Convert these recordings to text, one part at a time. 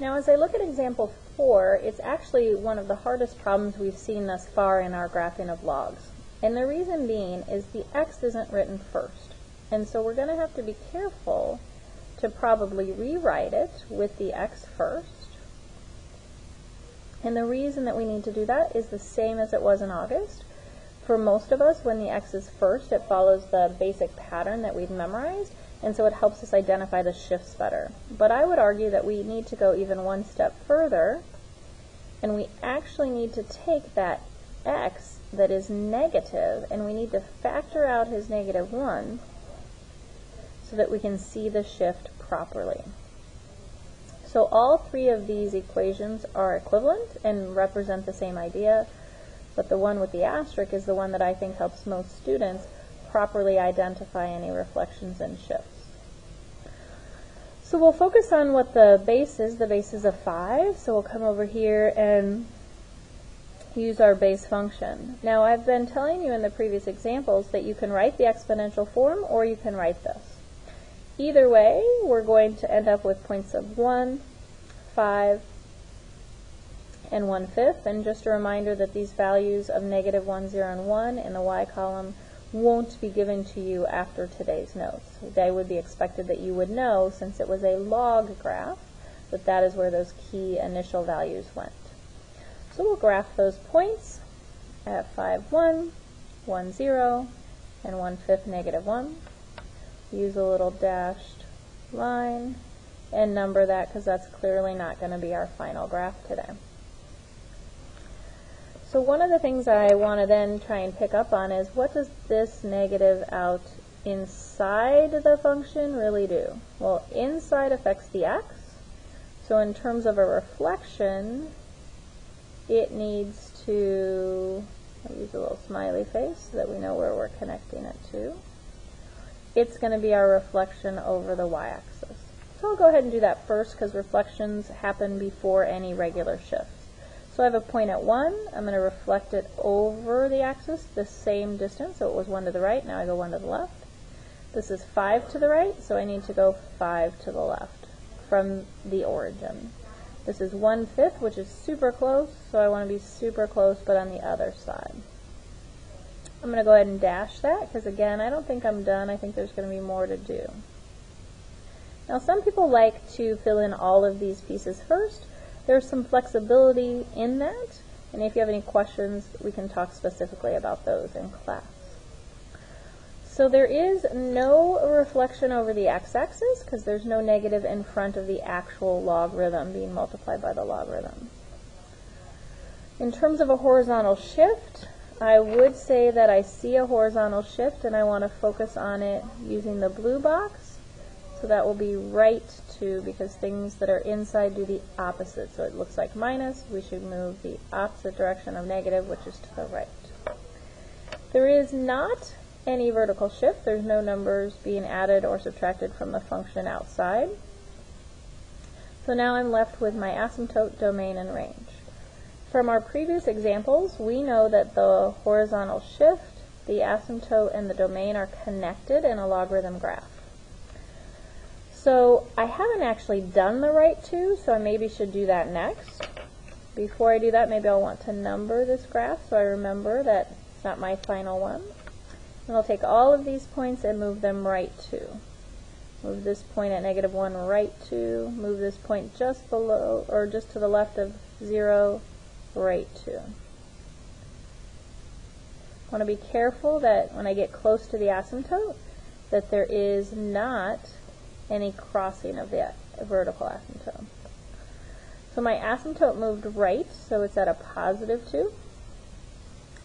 Now as I look at example 4, it's actually one of the hardest problems we've seen thus far in our graphing of logs. And the reason being is the x isn't written first. And so we're going to have to be careful to probably rewrite it with the x first. And the reason that we need to do that is the same as it was in August. For most of us, when the x is first, it follows the basic pattern that we've memorized, and so it helps us identify the shifts better. But I would argue that we need to go even one step further, and we actually need to take that x that is negative, and we need to factor out his -1 so that we can see the shift properly. So all three of these equations are equivalent and represent the same idea, but the one with the asterisk is the one that I think helps most students properly identify any reflections and shifts. So we'll focus on what the base is of 5, so we'll come over here and use our base function. Now I've been telling you in the previous examples that you can write the exponential form or you can write this. Either way, we're going to end up with points of 1, 5, and 1/5, and just a reminder that these values of -1, 0, and 1 in the y column won't be given to you after today's notes. They would be expected that you would know, since it was a log graph, that that is where those key initial values went. So we'll graph those points at 5, 1, 1, 0, and 1/5 -1. Use a little dashed line and number that because that's clearly not going to be our final graph today. So one of the things I want to then try and pick up on is, what does this negative out inside the function really do? Well, inside affects the x, so in terms of a reflection, it needs to, I'll use a little smiley face so that we know where we're connecting it to. It's going to be our reflection over the y-axis. So I'll go ahead and do that first because reflections happen before any regular shifts. So I have a point at 1. I'm going to reflect it over the axis the same distance. So it was 1 to the right. Now I go 1 to the left. This is 5 to the right, so I need to go 5 to the left from the origin. This is 1/5, which is super close, so I want to be super close but on the other side. I'm going to go ahead and dash that because, again, I don't think I'm done. I think there's going to be more to do. Now, some people like to fill in all of these pieces first. There's some flexibility in that, and if you have any questions, we can talk specifically about those in class. So there is no reflection over the x-axis because there's no negative in front of the actual logarithm being multiplied by the logarithm. In terms of a horizontal shift, I would say that I see a horizontal shift and I want to focus on it using the blue box. So that will be right 2 because things that are inside do the opposite. So it looks like minus. We should move the opposite direction of negative, which is to the right. There is not any vertical shift. There's no numbers being added or subtracted from the function outside. So now I'm left with my asymptote, domain, and range. From our previous examples, we know that the horizontal shift, the asymptote, and the domain are connected in a logarithm graph. So I haven't actually done the right 2, so I maybe should do that next. Before I do that, maybe I'll want to number this graph so I remember that it's not my final one. And I'll take all of these points and move them right 2. Move this point at -1 right 2. Move this point just below, or just to the left of 0, right 2. I want to be careful that when I get close to the asymptote, that there is not any crossing of the vertical asymptote. So my asymptote moved right, so it's at a +2.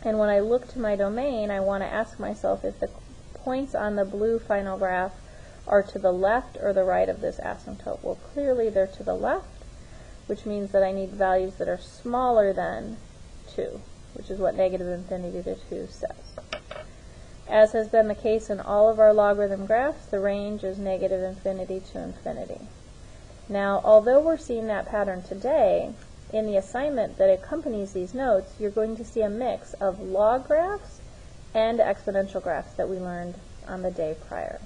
And when I look to my domain, I want to ask myself if the points on the blue final graph are to the left or the right of this asymptote. Well, clearly they're to the left, which means that I need values that are smaller than 2, which is what -infinity to 2 says. As has been the case in all of our logarithm graphs, the range is -infinity to infinity. Now, although we're seeing that pattern today, in the assignment that accompanies these notes, you're going to see a mix of log graphs and exponential graphs that we learned on the day prior.